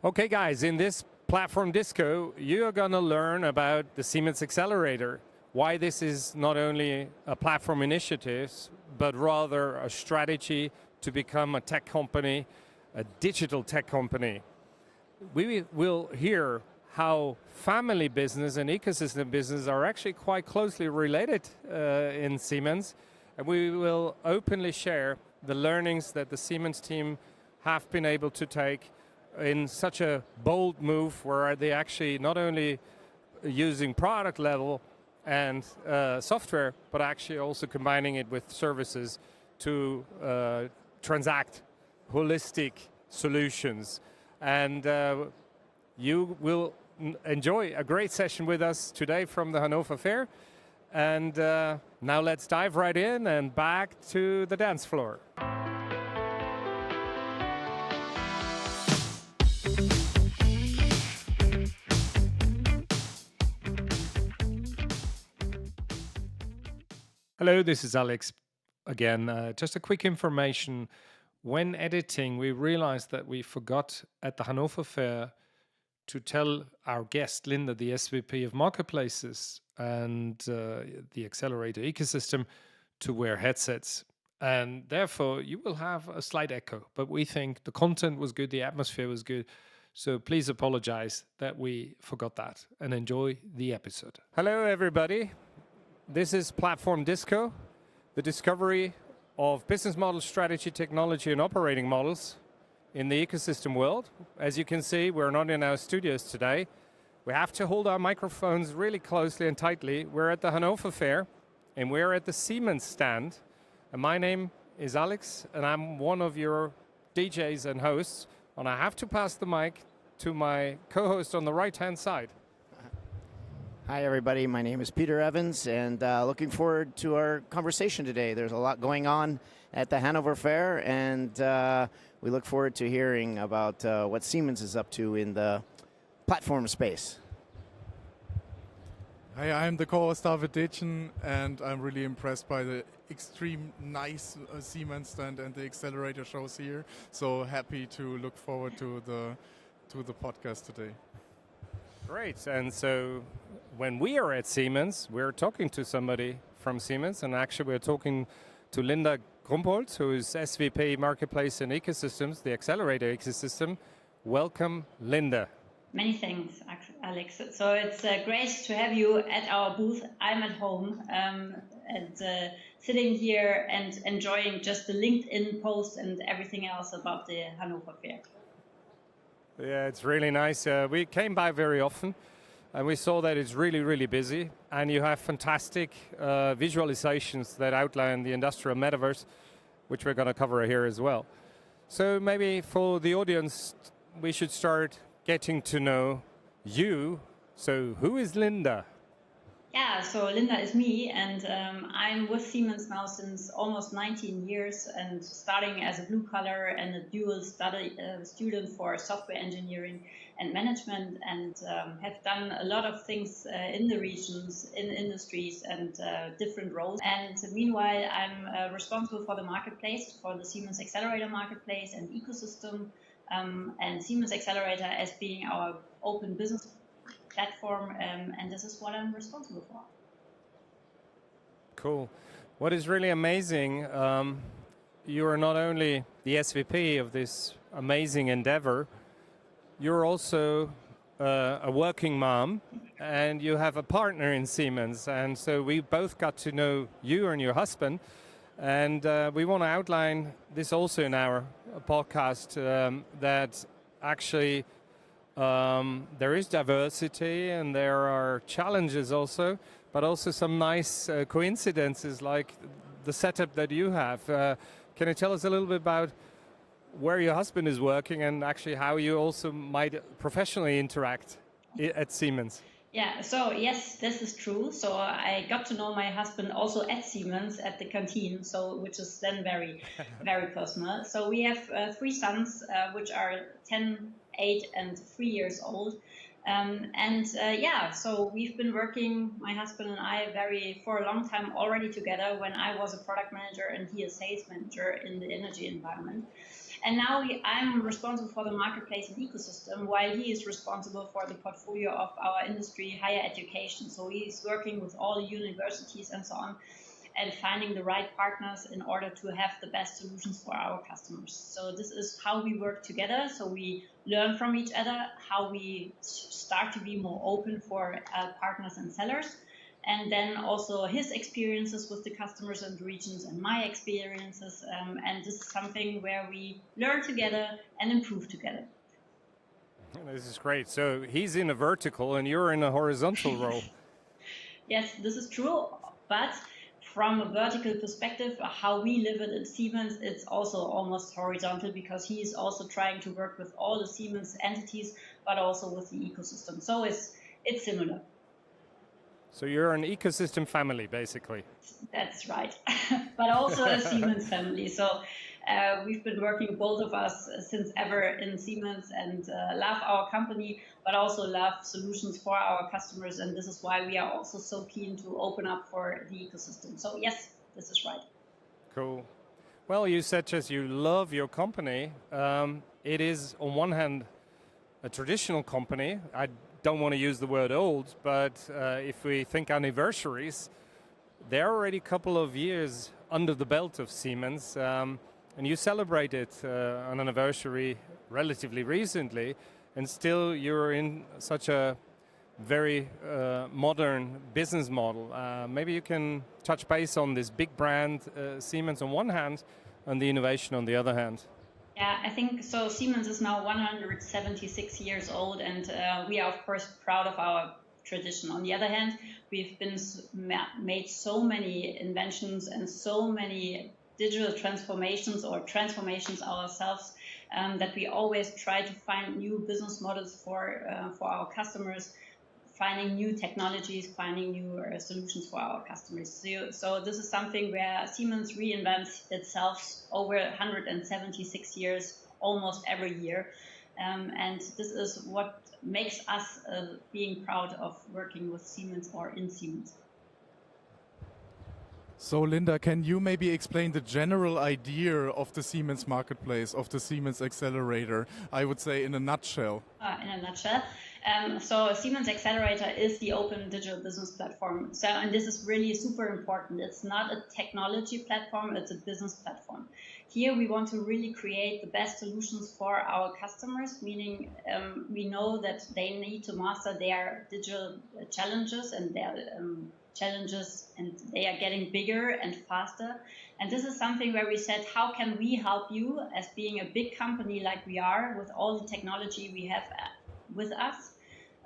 Okay, guys, in this platform disco, you are going to learn about the Siemens Xcelerator, why this is not only a platform initiative, but rather a strategy to become a tech company, a digital tech company. We will hear how family business and ecosystem business are actually quite closely related in Siemens, and we will openly share the learnings that the Siemens team have been able to take in such a bold move where they actually not only using product level and software, but actually also combining it with services to transact holistic solutions. And you will enjoy a great session with us today from the Hannover Fair. And now let's dive right in and back to the dance floor. Hello, this is Alex again. Just a quick information. When editing, we realized that we forgot at the Hannover Fair to tell our guest, Linda, the SVP of Marketplaces and the Xcelerator ecosystem, to wear headsets. And therefore, you will have a slight echo. But we think the content was good, the atmosphere was good. So please apologize that we forgot that and enjoy the episode. Hello, everybody. This is Platform Disco, the discovery of business model, strategy, technology, and operating models in the ecosystem world. As you can see, we're not in our studios today. We have to hold our microphones really closely and tightly. We're at the Hannover Fair, and we're at the Siemens stand. And my name is Alex, and I'm one of your DJs and hosts. And I have to pass the mic to my co-host on the right-hand side. Hi, everybody. My name is Peter Evans, and looking forward to our conversation today. There's a lot going on at the Hannover Fair, and we look forward to hearing about what Siemens is up to in the platform space. Hi, I'm the co-host David Detjen, and I'm really impressed by the extreme nice Siemens stand and the Xcelerator shows here. So happy to look forward to the podcast today. Great, and so when we are at Siemens, we're talking to somebody from Siemens, and actually we're talking to Linda Krumbholz, who is SVP Marketplace and Ecosystems, the Xcelerator ecosystem. Welcome, Linda. Many thanks, Alex. So it's great to have you at our booth. I'm at home and sitting here and enjoying just the LinkedIn post and everything else about the Hannover Fair. Yeah, it's really nice. We came by very often, and we saw that it's really, really busy, and you have fantastic visualizations that outline the industrial metaverse, which we're going to cover here as well. So maybe for the audience, we should start getting to know you. So who is Linda? Yeah, so Linda is me, and I'm with Siemens now since almost 19 years, and starting as a blue collar and a dual study student for software engineering and management, and have done a lot of things in the regions, in industries, and different roles. And meanwhile, I'm responsible for the marketplace, for the Siemens Xcelerator marketplace and ecosystem, and Siemens Xcelerator as being our open business platform, and this is what I'm responsible for. Cool. What is really amazing, you are not only the SVP of this amazing endeavor, you're also a working mom, and you have a partner in Siemens, and so we both got to know you and your husband, and we want to outline this also in our podcast, that actually there is diversity and there are challenges also, but also some nice coincidences like the setup that you have. Can you tell us a little bit about where your husband is working and actually how you also might professionally interact at Siemens? Yeah, so yes, this is true. So I got to know my husband also at Siemens at the canteen, so which is then very, very personal. So we have 3 sons, which are 10, 8, and 3 years old. So we've been working, my husband and I, for a long time already together when I was a product manager and he a sales manager in the energy environment. And now I'm responsible for the marketplace and ecosystem, while he is responsible for the portfolio of our industry, higher education. So he's working with all the universities and so on, and finding the right partners in order to have the best solutions for our customers. So this is how we work together. So we learn from each other, how we start to be more open for partners and sellers. And then also his experiences with the customers and regions and my experiences. And this is something where we learn together and improve together. This is great. So he's in a vertical and you're in a horizontal role. Yes, this is true. But from a vertical perspective, how we live it at Siemens, it's also almost horizontal, because he is also trying to work with all the Siemens entities, but also with the ecosystem. So it's similar. So you're an ecosystem family, basically. That's right, but also a Siemens family. So we've been working, both of us, since ever in Siemens, and love our company, but also love solutions for our customers. And this is why we are also so keen to open up for the ecosystem. So yes, this is right. Cool. Well, you said just you love your company. It is, on one hand, a traditional company. I don't want to use the word old, but if we think anniversaries, there are already a couple of years under the belt of Siemens, and you celebrated an anniversary relatively recently, and still you're in such a very modern business model. Maybe you can touch base on this big brand Siemens on one hand, and the innovation on the other hand. Yeah, I think so. Siemens is now 176 years old, and we are, of course, proud of our tradition. On the other hand, we've been made so many inventions and so many digital transformations or transformations ourselves, that we always try to find new business models for our customers, finding new technologies, finding new solutions for our customers. So this is something where Siemens reinvents itself over 176 years, almost every year. And this is what makes us being proud of working with Siemens or in Siemens. So Linda, can you maybe explain the general idea of the Siemens marketplace, of the Siemens Xcelerator, I would say in a nutshell? In a nutshell. So Siemens Xcelerator is the open digital business platform. So, and this is really super important. It's not a technology platform, it's a business platform. Here we want to really create the best solutions for our customers, meaning we know that they need to master their digital challenges and their and they are getting bigger and faster. And this is something where we said, how can we help you as being a big company like we are, with all the technology we have with us?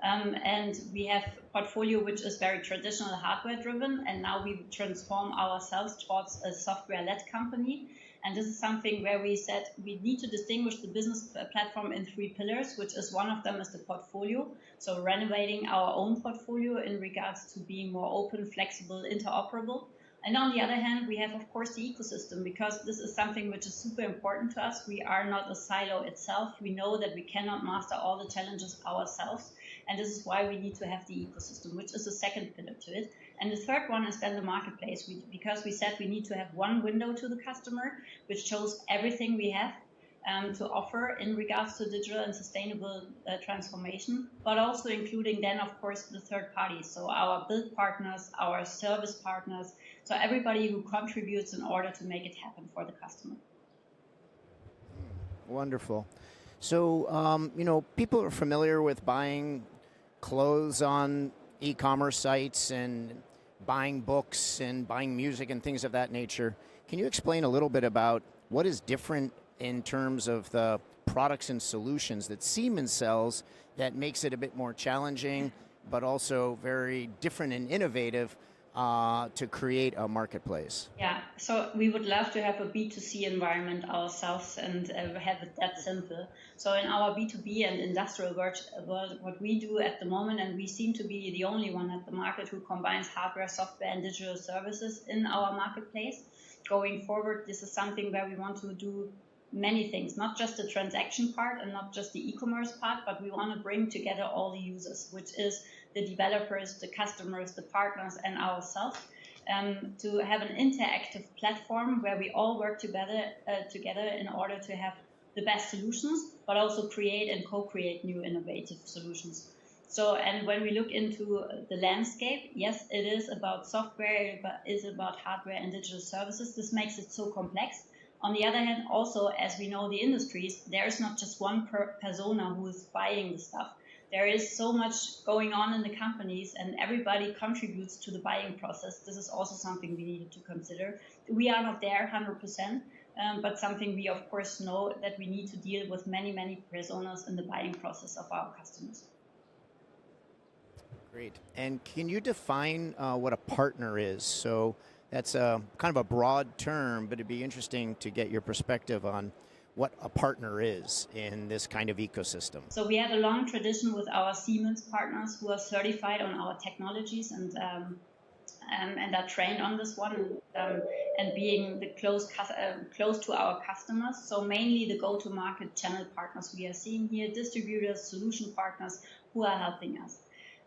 And we have a portfolio which is very traditional hardware driven, and now we transform ourselves towards a software-led company. And this is something where we said we need to distinguish the business platform in 3 pillars, which is one of them is the portfolio. So renovating our own portfolio in regards to being more open, flexible, interoperable. And on the other hand, we have, of course, the ecosystem, because this is something which is super important to us. We are not a silo itself. We know that we cannot master all the challenges ourselves. And this is why we need to have the ecosystem, which is the second pillar to it. And the third one is then the marketplace, because we said we need to have one window to the customer, which shows everything we have to offer in regards to digital and sustainable transformation, but also including then, of course, the third parties. So our build partners, our service partners, so everybody who contributes in order to make it happen for the customer. Wonderful. So, people are familiar with buying clothes on e-commerce sites and buying books and buying music and things of that nature. Can you explain a little bit about what is different in terms of the products and solutions that Siemens sells that makes it a bit more challenging, but also very different and innovative to create a marketplace? Yeah, so we would love to have a B2C environment ourselves and have it that simple. So in our B2B and industrial world, what we do at the moment, and we seem to be the only one at the market who combines hardware, software, and digital services in our marketplace. Going forward, this is something where we want to do many things, not just the transaction part and not just the e-commerce part, but we want to bring together all the users, which is the developers, the customers, the partners, and ourselves, to have an interactive platform where we all work together in order to have the best solutions, but also create and co-create new innovative solutions. So, and when we look into the landscape, yes, it is about software, but it is about hardware and digital services. This makes it so complex. On the other hand, also, as we know the industries, there's not just one persona who is buying the stuff. There is so much going on in the companies and everybody contributes to the buying process. This is also something we needed to consider. We are not there 100%, but something we of course know that we need to deal with many, many personas in the buying process of our customers. Great. And can you define what a partner is? So that's kind of a broad term, but it'd be interesting to get your perspective on what a partner is in this kind of ecosystem. So we have a long tradition with our Siemens partners who are certified on our technologies and are trained on this one, and being the close to our customers. So mainly the go-to-market channel partners we are seeing here, distributors, solution partners who are helping us.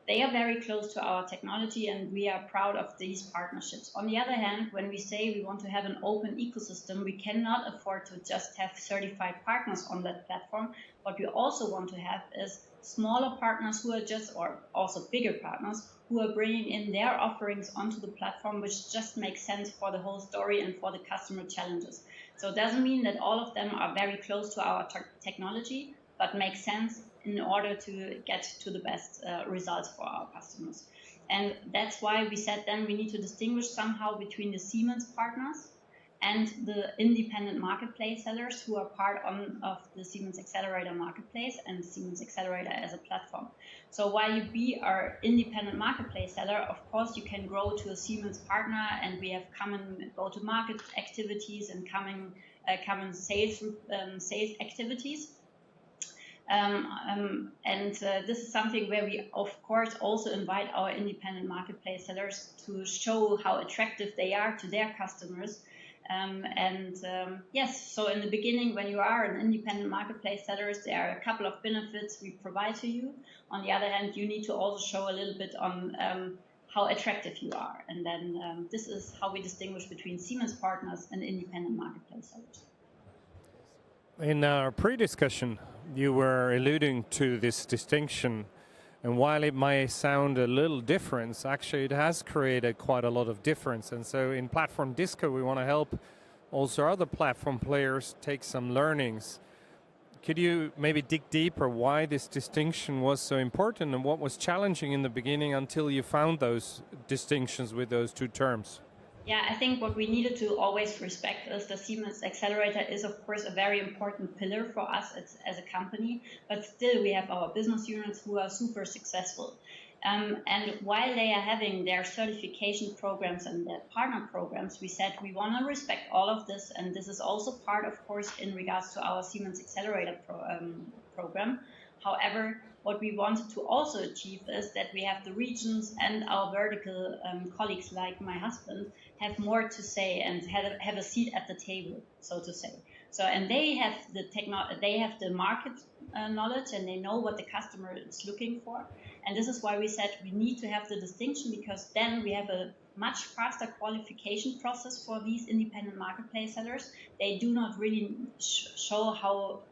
They are very close to our technology and we are proud of these partnerships. On the other hand, when we say we want to have an open ecosystem, we cannot afford to just have certified partners on that platform. What we also want to have is smaller partners who are just, or also bigger partners, who are bringing in their offerings onto the platform, which just makes sense for the whole story and for the customer challenges. So it doesn't mean that all of them are very close to our technology, but make sense in order to get to the best results for our customers. And that's why we said then we need to distinguish somehow between the Siemens partners and the independent marketplace sellers who are part of the Siemens Xcelerator marketplace and Siemens Xcelerator as a platform. So while you be our independent marketplace seller, of course you can grow to a Siemens partner and we have common go-to-market activities and common sales activities. This is something where we, of course, also invite our independent marketplace sellers to show how attractive they are to their customers. Yes, so in the beginning, when you are an independent marketplace seller, there are a couple of benefits we provide to you. On the other hand, you need to also show a little bit on how attractive you are. And then this is how we distinguish between Siemens partners and independent marketplace sellers. In our pre-discussion, you were alluding to this distinction, and while it may sound a little different, actually it has created quite a lot of difference. And so in Platform Disco, we want to help also other platform players take some learnings. Could you maybe dig deeper why this distinction was so important and what was challenging in the beginning until you found those distinctions with those two terms? Yeah, I think what we needed to always respect is the Siemens Xcelerator is, of course, a very important pillar for us as a company, but still we have our business units who are super successful. And while they are having their certification programs and their partner programs, we said we want to respect all of this, and this is also part, of course, in regards to our Siemens Xcelerator program. However, what we wanted to also achieve is that we have the regions and our vertical colleagues, like my husband, have more to say and have a seat at the table, so to say. So, and they have the market knowledge, and they know what the customer is looking for. And this is why we said we need to have the distinction, because then we have a much faster qualification process for these independent marketplace sellers. They do not really show how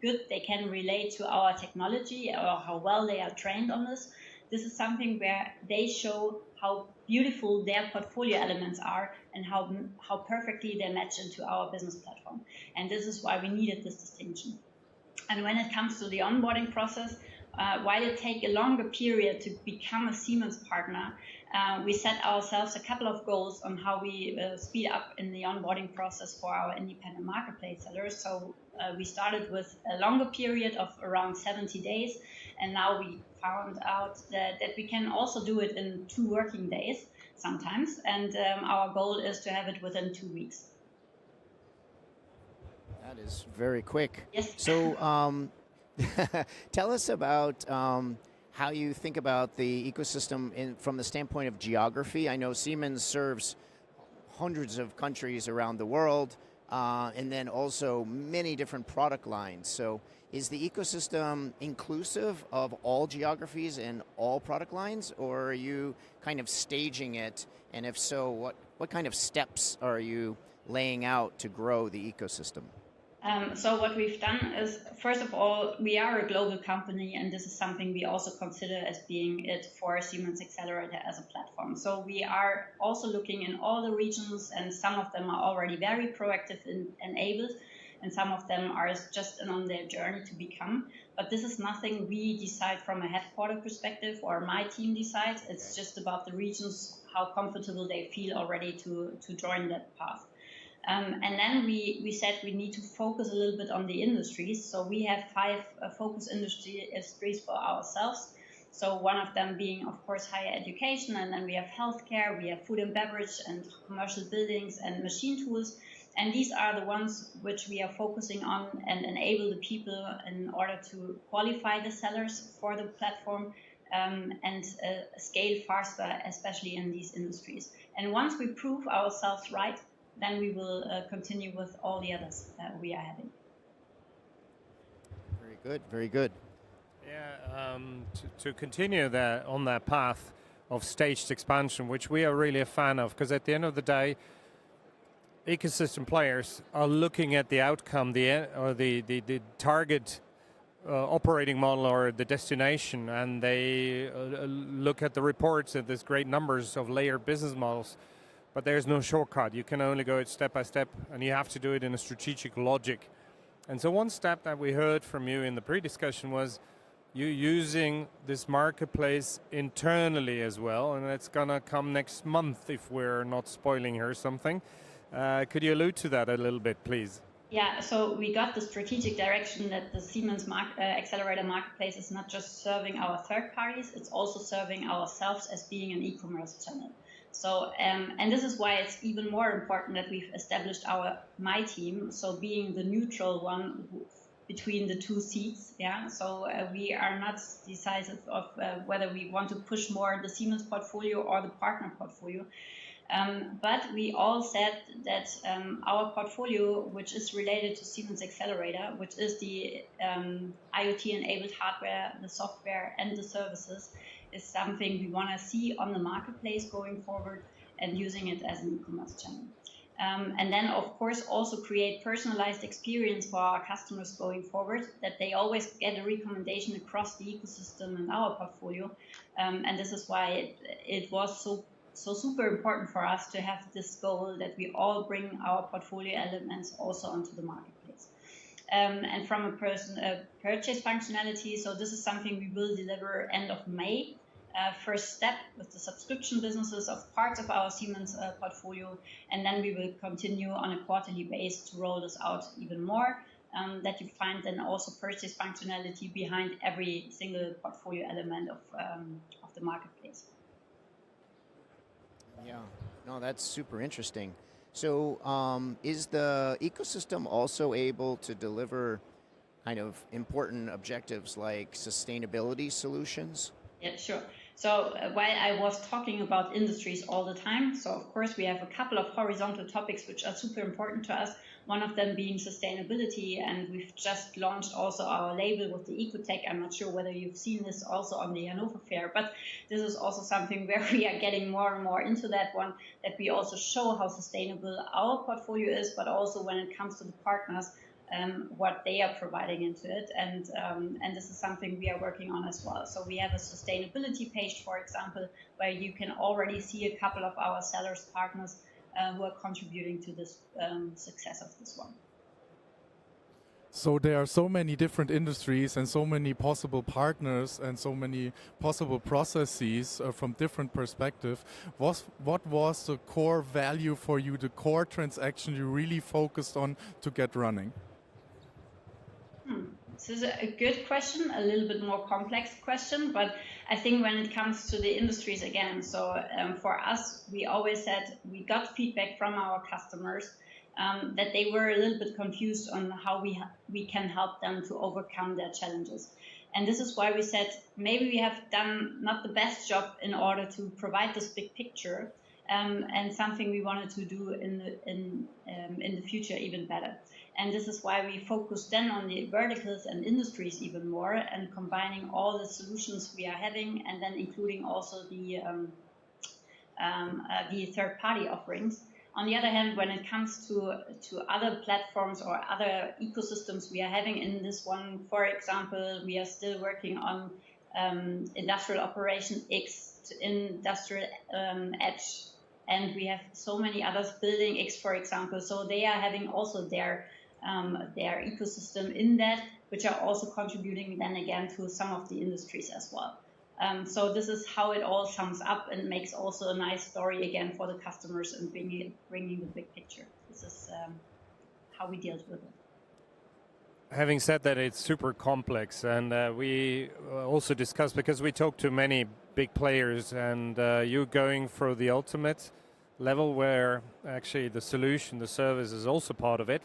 good they can relate to our technology or how well they are trained on this. This is something where they show how beautiful their portfolio elements are and how perfectly they match into our business platform. And this is why we needed this distinction. And when it comes to the onboarding process, while it takes a longer period to become a Siemens partner, we set ourselves a couple of goals on how we speed up in the onboarding process for our independent marketplace sellers. So we started with a longer period of around 70 days, and now we found out that we can also do it in 2 working days sometimes, and our goal is to have it within 2 weeks. That is very quick. Yes. So tell us about how you think about the ecosystem from the standpoint of geography. I know Siemens serves hundreds of countries around the world, and then also many different product lines. So is the ecosystem inclusive of all geographies and all product lines, or are you kind of staging it? And if so, what kind of steps are you laying out to grow the ecosystem? So what we've done is, first of all, we are a global company, and this is something we also consider as being it for Siemens Xcelerator as a platform. So we are also looking in all the regions, and some of them are already very proactive and enabled, and some of them are just on their journey to become. But this is nothing we decide from a headquarter perspective or my team decides. It's just about the regions, how comfortable they feel already to join that path. And then we said we need to focus a little bit on the industries. So we have 5 focus industries for ourselves. So one of them being, of course, higher education, and then we have healthcare, we have food and beverage, and commercial buildings and machine tools. And these are the ones which we are focusing on and enable the people in order to qualify the sellers for the platform and scale faster, especially in these industries. And once we prove ourselves right, then we will continue with all the others we are having. Very good, very good. Yeah, to continue on that path of staged expansion, which we are really a fan of, because at the end of the day, ecosystem players are looking at the outcome, the target operating model or the destination, and they look at the reports and there's great numbers of layered business models. But there's no shortcut. You can only go it step by step, and you have to do it in a strategic logic. And so one step that we heard from you in the pre-discussion was you using this marketplace internally as well, and it's going to come next month if we're not spoiling her something. Could you allude to that a little bit, please? Yeah, so we got the strategic direction that the Siemens Xcelerator marketplace is not just serving our third parties, it's also serving ourselves as being an e-commerce channel. So, and this is why it's even more important that we've established my team, so being the neutral one between the two seats. Yeah, so we are not decisive of whether we want to push more the Siemens portfolio or the partner portfolio. But we all said that our portfolio, which is related to Siemens Xcelerator, which is the IoT-enabled hardware, the software, and the services, is something we want to see on the marketplace going forward and using it as an e-commerce channel. And then, of course, also create personalized experience for our customers going forward, that they always get a recommendation across the ecosystem in our portfolio. And this is why it was so super important for us to have this goal that we all bring our portfolio elements also onto the marketplace. And from a purchase functionality, so this is something we will deliver end of May. First step with the subscription businesses of parts of our Siemens portfolio, and then we will continue on a quarterly basis to roll this out even more, that you find then also purchase functionality behind every single portfolio element of the marketplace. Yeah, no, that's super interesting. So is the ecosystem also able to deliver kind of important objectives like sustainability solutions? Yeah, sure. So while I was talking about industries all the time, so of course we have a couple of horizontal topics which are super important to us, one of them being sustainability, and we've just launched also our label with the Ecotech. I'm not sure whether you've seen this also on the Hannover Fair, but this is also something where we are getting more and more into that one, that we also show how sustainable our portfolio is, but also when it comes to the partners, what they are providing into it, and this is something we are working on as well. So we have a sustainability page, for example, where you can already see a couple of our sellers partners who are contributing to this success of this one. So there are so many different industries and so many possible partners and so many possible processes from different perspectives. What was the core value for you, the core transaction you really focused on to get running? This is a good question, a little bit more complex question, but I think when it comes to the industries again, so for us, we always said we got feedback from our customers that they were a little bit confused on how we can help them to overcome their challenges. And this is why we said maybe we have done not the best job in order to provide this big picture, and something we wanted to do in the future even better. And this is why we focus then on the verticals and industries even more, and combining all the solutions we are having, and then including also the third-party offerings. On the other hand, when it comes to other platforms or other ecosystems we are having in this one, for example, we are still working on industrial operation X to industrial edge, and we have so many others building X, for example. So they are having also their ecosystem in that, which are also contributing then again to some of the industries as well. So this is how it all sums up and makes also a nice story again for the customers and bringing the big picture. This is how we dealt with it. Having said that, it's super complex, and we also discussed, because we talked to many big players, and you're going for the ultimate level where actually the solution, the service is also part of it,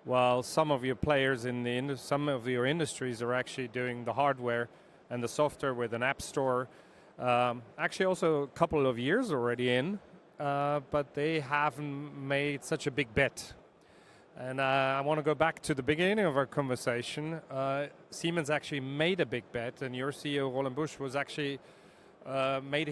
while some of your players in some of your industries are actually doing the hardware and the software with an app store. Actually also a couple of years already in, but they haven't made such a big bet. And I want to go back to the beginning of our conversation. Siemens actually made a big bet, and your CEO, Roland Busch, was actually made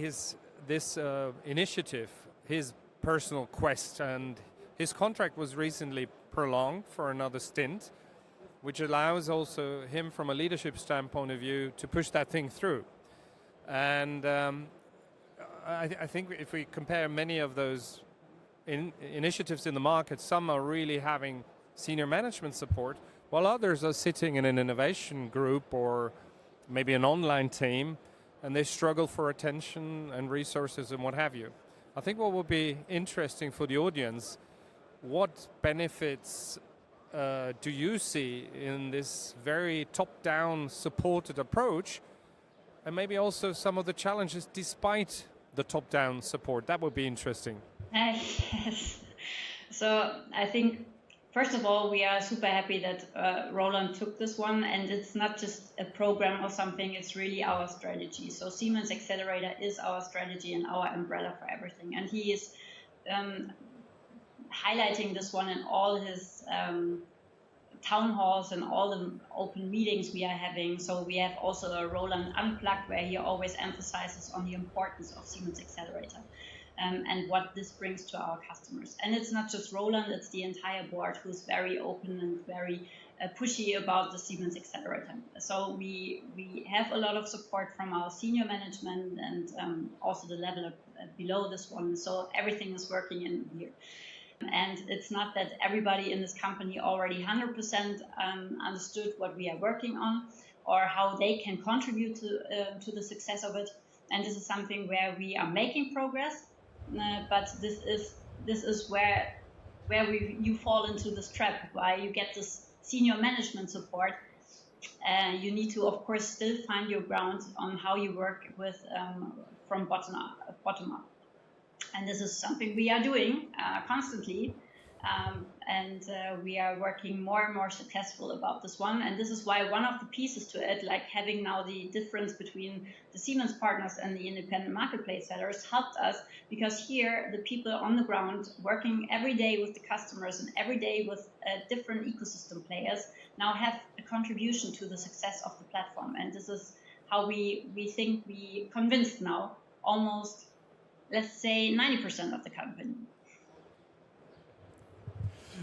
this initiative his personal quest, and his contract was recently prolonged for another stint, which allows also him, from a leadership standpoint of view, to push that thing through. And I think if we compare many of those initiatives in the market, some are really having senior management support, while others are sitting in an innovation group or maybe an online team, and they struggle for attention and resources and what have you. I think what will be interesting for the audience, what benefits do you see in this very top-down supported approach, and maybe also some of the challenges despite the top-down support? That would be interesting. Yes. So I think, first of all, we are super happy that Roland took this one, and it's not just a program or something, it's really our strategy. So Siemens Xcelerator is our strategy and our umbrella for everything. And he is highlighting this one in all his town halls and all the open meetings we are having. So we have also a Roland Unplugged, where he always emphasizes on the importance of Siemens Xcelerator. And what this brings to our customers. And it's not just Roland, it's the entire board who's very open and very pushy about the Siemens Xcelerator. So we have a lot of support from our senior management and also the level below this one. So everything is working in here. And it's not that everybody in this company already 100% understood what we are working on or how they can contribute to the success of it. And this is something where we are making progress. But this is where you fall into this trap, why you get this senior management support. You need to, of course, still find your ground on how you work with from bottom up. And this is something we are doing constantly. And we are working more and more successful about this one. And this is why one of the pieces to it, like having now the difference between the Siemens partners and the independent marketplace sellers, helped us, because here the people on the ground working every day with the customers and every day with different ecosystem players now have a contribution to the success of the platform. And this is how we think we convinced now almost, let's say, 90% of the company.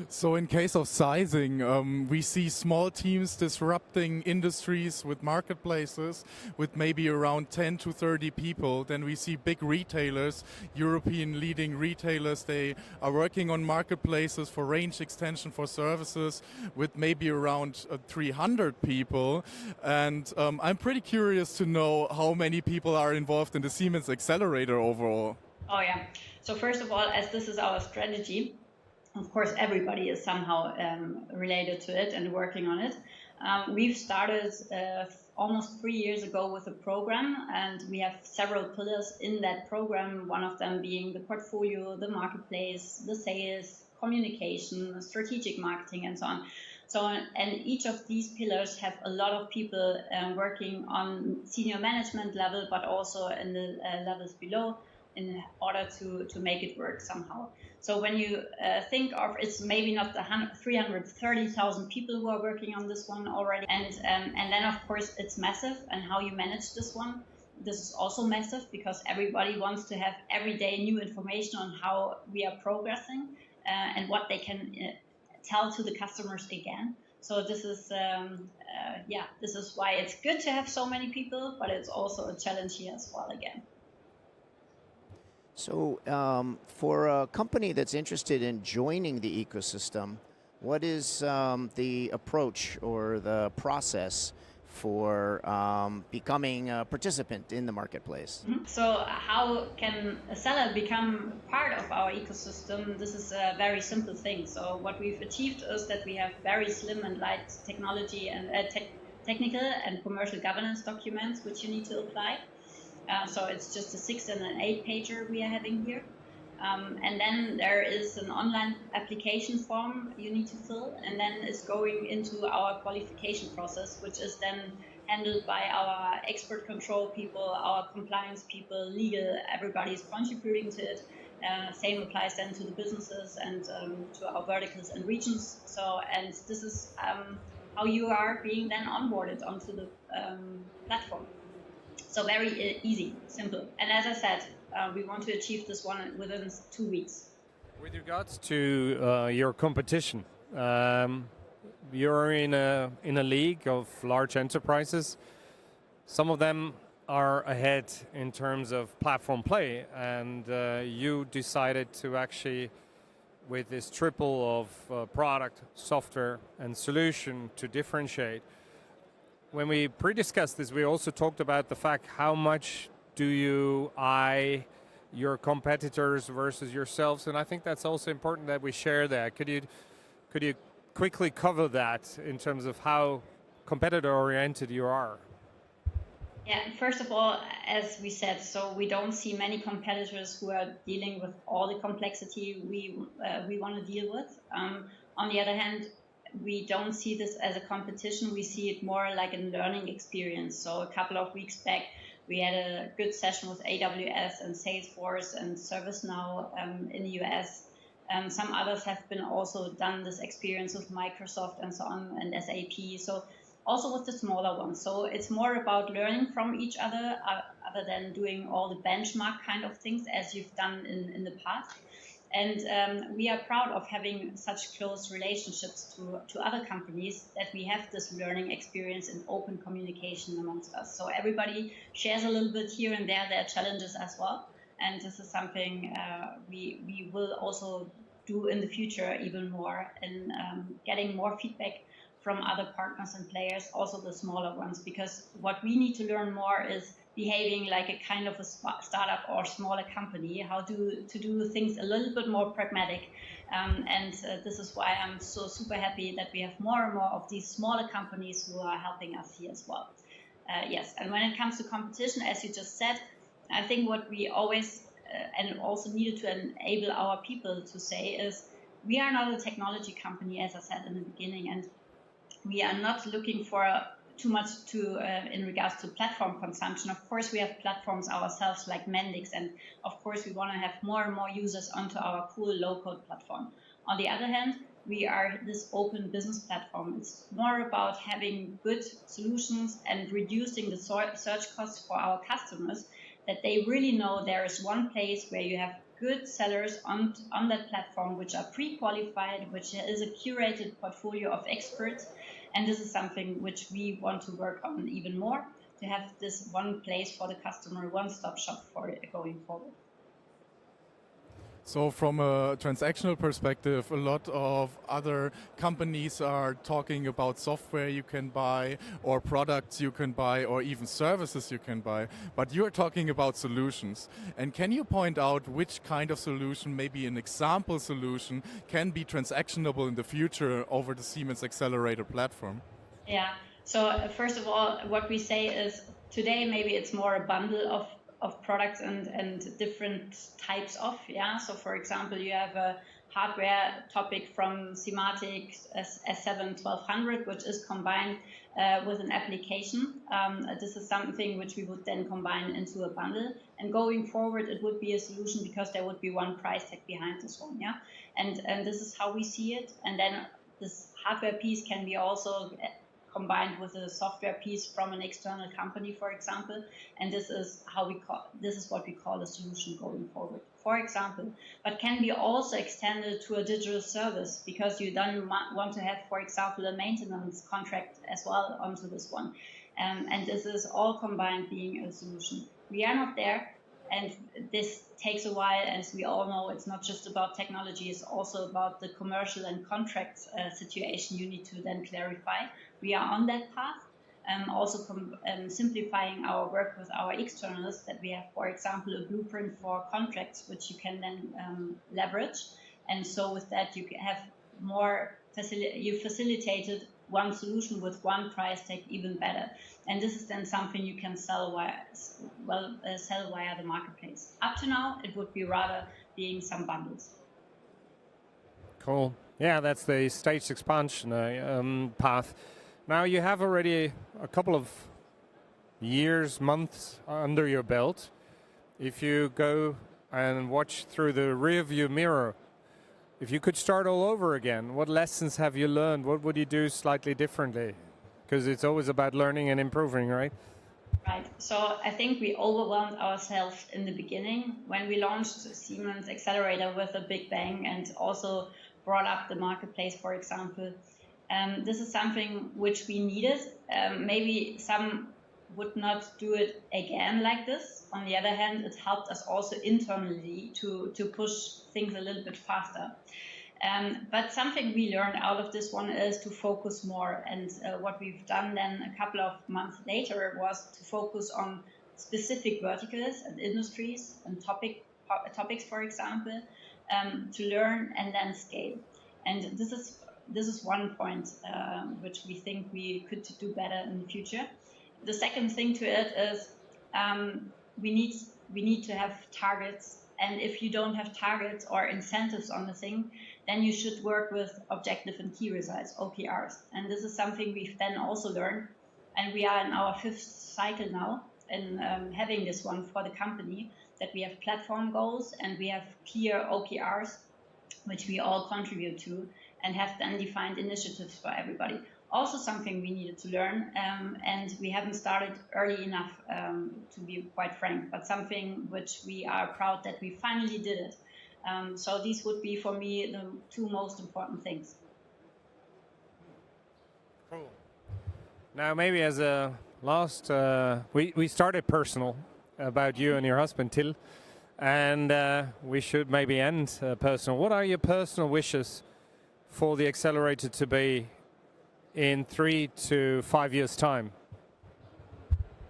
So in case of sizing, we see small teams disrupting industries with marketplaces with maybe around 10 to 30 people. Then we see big retailers, European leading retailers, they are working on marketplaces for range extension for services with maybe around 300 people. And I'm pretty curious to know how many people are involved in the Siemens Xcelerator overall. Oh yeah. So first of all, as this is our strategy, of course, everybody is somehow related to it and working on it. We've started almost 3 years ago with a program, and we have several pillars in that program, one of them being the portfolio, the marketplace, the sales, communication, strategic marketing, and so on. So, and each of these pillars have a lot of people working on senior management level, but also in the levels below, in order to make it work somehow. So when you think of, it's maybe not the 330,000 people who are working on this one already, and then of course it's massive, and how you manage this one. This is also massive because everybody wants to have everyday new information on how we are progressing and what they can tell to the customers again. So this is, this is why it's good to have so many people, but it's also a challenge here as well again. So for a company that's interested in joining the ecosystem, what is the approach or the process for becoming a participant in the marketplace? So how can a seller become part of our ecosystem? This is a very simple thing. So what we've achieved is that we have very slim and light technology and technical and commercial governance documents which you need to apply. So it's just a 6 and an 8 pager we are having here. And then there is an online application form you need to fill, and then it's going into our qualification process, which is then handled by our expert control people, our compliance people, legal, everybody's contributing to it. Same applies then to the businesses and to our verticals and regions. So, and this is how you are being then onboarded onto the platform. So very easy, simple. And as I said, we want to achieve this one within 2 weeks. With regards to your competition, you're in a league of large enterprises. Some of them are ahead in terms of platform play, and you decided to actually, with this triple of product, software, and solution, to differentiate. When we pre-discussed this, we also talked about the fact how much do you eye your competitors versus yourselves, and I think that's also important that we share that. Could you quickly cover that in terms of how competitor-oriented you are? Yeah, first of all, as we said, so we don't see many competitors who are dealing with all the complexity we want to deal with. On the other hand, we don't see this as a competition. We see it more like a learning experience. So a couple of weeks back, we had a good session with AWS and Salesforce and ServiceNow in the US. Some others have been also done this experience with Microsoft and so on, and SAP. So also with the smaller ones. So it's more about learning from each other than doing all the benchmark kind of things as you've done in the past. And we are proud of having such close relationships to other companies that we have this learning experience and open communication amongst us. So everybody shares a little bit here and there their challenges as well. And this is something we will also do in the future even more in getting more feedback from other partners and players, also the smaller ones, because what we need to learn more is behaving like a kind of a startup or smaller company, how to do things a little bit more pragmatic. And this is why I'm so super happy that we have more and more of these smaller companies who are helping us here as well. Yes, and when it comes to competition, as you just said, I think what we always and also needed to enable our people to say is we are not a technology company, as I said in the beginning, and we are not looking for too much in regards to platform consumption. Of course, we have platforms ourselves like Mendix, and of course, we want to have more and more users onto our cool low-code platform. On the other hand, we are this open business platform. It's more about having good solutions and reducing the search costs for our customers, that they really know there is one place where you have good sellers on that platform, which are pre-qualified, which is a curated portfolio of experts. And this is something which we want to work on even more, to have this one place for the customer, one-stop shop for it going forward. So from a transactional perspective, a lot of other companies are talking about software you can buy or products you can buy or even services you can buy, but you're talking about solutions. And can you point out which kind of solution, maybe an example solution, can be transactionable in the future over the Siemens Xcelerator platform? Yeah, so first of all, what we say is today maybe it's more a bundle of products and different types of, so for example, you have a hardware topic from Simatic S7 1200, which is combined with an application. This is something which we would then combine into a bundle, and going forward it would be a solution because there would be one price tag behind this one, and this is how we see it. And then this hardware piece can be also combined with a software piece from an external company, for example. And this is what we call a solution going forward, for example. But can be also extended to a digital service, because you then want to have, for example, a maintenance contract as well onto this one. And this is all combined being a solution. We are not there, and this takes a while. As we all know, it's not just about technology, it's also about the commercial and contract situation you need to then clarify. We are on that path, also simplifying our work with our externals, that we have, for example, a blueprint for contracts, which you can then leverage. And so with that, you have more, you facilitated one solution with one price tag even better. And this is then something you can sell via the marketplace. Up to now, it would be rather being some bundles. Cool. Yeah, that's the staged expansion path. Now you have already a couple of years, months under your belt. If you go and watch through the rearview mirror, if you could start all over again, what lessons have you learned? What would you do slightly differently? Because it's always about learning and improving, right? Right. So I think we overwhelmed ourselves in the beginning when we launched Siemens Xcelerator with a big bang and also brought up the marketplace, for example. This is something which we needed. Maybe some would not do it again like this. On the other hand, it helped us also internally to push things a little bit faster. But something we learned out of this one is to focus more. And what we've done then a couple of months later was to focus on specific verticals and industries and topics, for example, to learn and then scale. And this is one point which we think we could do better in the future. The second thing to it is we need to have targets. And if you don't have targets or incentives on the thing, then you should work with objective and key results, OKRs. And this is something we've then also learned. And we are in our 5th cycle now in having this one for the company, that we have platform goals and we have clear OKRs, which we all contribute to, and have then defined initiatives for everybody. Also something we needed to learn, and we haven't started early enough, to be quite frank, but something which we are proud that we finally did it. So these would be, for me, the 2 most important things. Cool. Now, maybe as a last, we started personal about you and your husband, Till, and we should maybe end personal. What are your personal wishes for the Xcelerator to be in 3 to 5 years' time?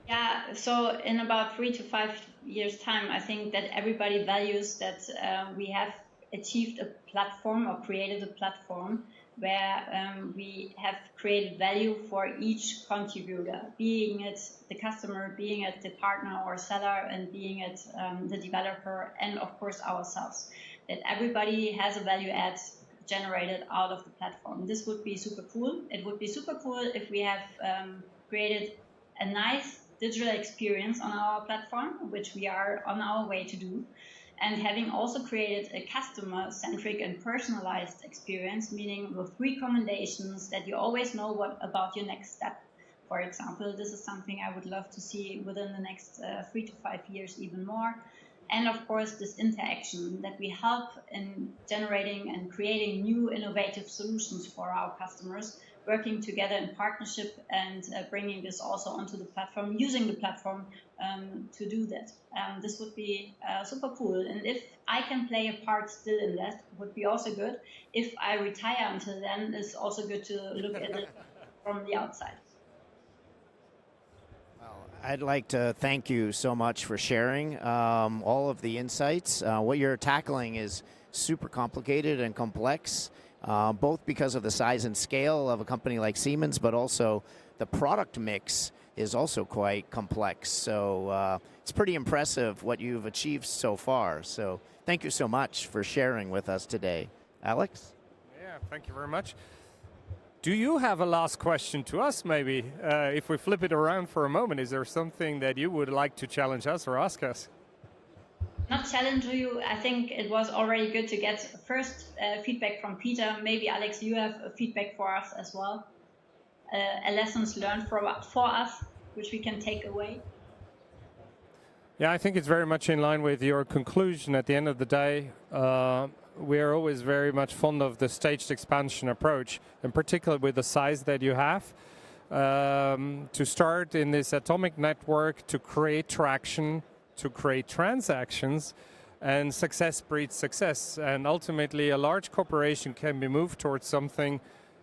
Yeah, so in about 3 to 5 years' time, I think that everybody values that we have achieved a platform or created a platform where we have created value for each contributor, being it the customer, being it the partner or seller, and being it the developer, and of course ourselves. That everybody has a value add generated out of the platform. This would be super cool. It would be super cool if we have created a nice digital experience on our platform, which we are on our way to do, and having also created a customer-centric and personalized experience, meaning with recommendations that you always know what about your next step. For example, this is something I would love to see within the next 3 to 5 years even more. And of course, this interaction that we help in generating and creating new innovative solutions for our customers, working together in partnership and bringing this also onto the platform, using the platform to do that. This would be super cool. And if I can play a part still in that, would be also good. If I retire until then, it's also good to look at it from the outside. I'd like to thank you so much for sharing all of the insights. What you're tackling is super complicated and complex, both because of the size and scale of a company like Siemens, but also the product mix is also quite complex. So it's pretty impressive what you've achieved so far. So thank you so much for sharing with us today. Alex? Yeah, thank you very much. Do you have a last question to us, maybe? If we flip it around for a moment, is there something that you would like to challenge us or ask us? Not challenge you. I think it was already good to get first feedback from Peter. Maybe, Alex, you have a feedback for us as well. lessons learned for us, which we can take away? Yeah, I think it's very much in line with your conclusion. At the end of the day, we are always very much fond of the staged expansion approach, in particular with the size that you have. To start in this atomic network, to create traction, to create transactions, and success breeds success. And ultimately, a large corporation can be moved towards something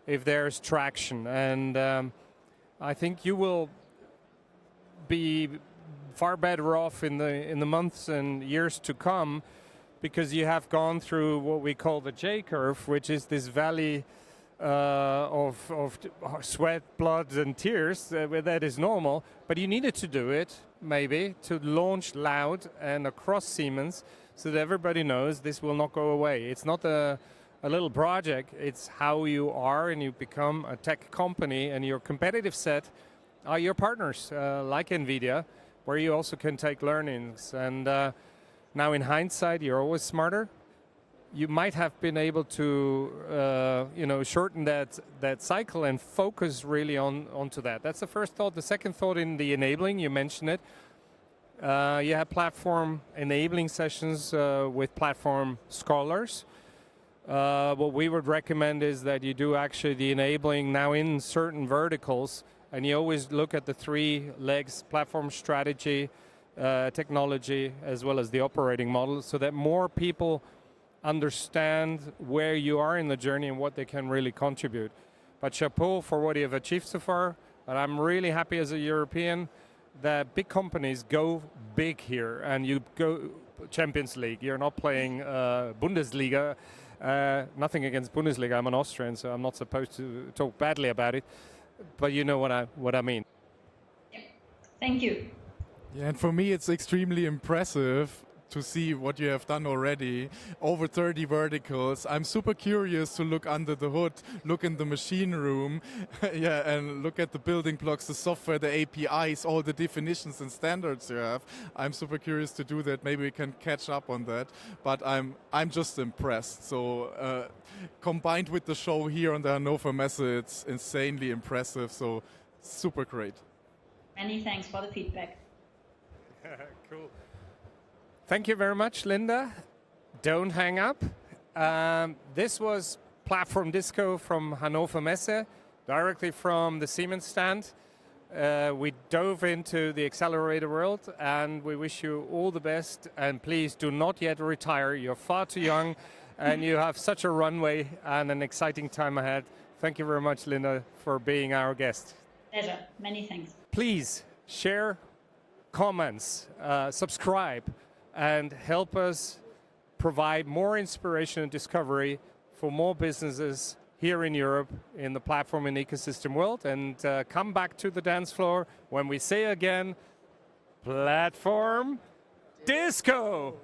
if there's traction. And I think you will be far better off in the months and years to come, because you have gone through what we call the J curve, which is this valley of sweat, blood, and tears. That is normal, but you needed to do it, maybe, to launch loud and across Siemens, so that everybody knows this will not go away. It's not a little project, it's how you are, and you become a tech company, and your competitive set are your partners, like NVIDIA, where you also can take learnings. And now in hindsight, you're always smarter. You might have been able to shorten that cycle and focus really onto that. That's the first thought. The second thought, in the enabling, you mentioned it. You have platform enabling sessions with platform scholars. What we would recommend is that you do actually the enabling now in certain verticals, and you always look at the 3 legs: platform strategy, technology, as well as the operating model, so that more people understand where you are in the journey and what they can really contribute. But chapeau for what you have achieved so far, and I'm really happy as a European that big companies go big here, and you go Champions League. You're not playing Bundesliga. Nothing against Bundesliga. I'm an Austrian, so I'm not supposed to talk badly about it. But you know what I mean. Yeah. Thank you. Yeah, and for me, it's extremely impressive to see what you have done already. Over 30 verticals. I'm super curious to look under the hood, look in the machine room, yeah, and look at the building blocks, the software, the APIs, all the definitions and standards you have. I'm super curious to do that. Maybe we can catch up on that. But I'm just impressed. So combined with the show here on the Hannover Messe, it's insanely impressive. So super great. Many thanks for the feedback. Cool. Thank you very much, Linda. Don't hang up. This was Platform Disco from Hannover Messe, directly from the Siemens stand. We dove into the accelerator world, and we wish you all the best. And please do not yet retire. You're far too young, and you have such a runway and an exciting time ahead. Thank you very much, Linda, for being our guest. Pleasure. Many thanks. Please share, comments, subscribe, and help us provide more inspiration and discovery for more businesses here in Europe in the platform and ecosystem world. And come back to the dance floor when we say again, Platform Disco!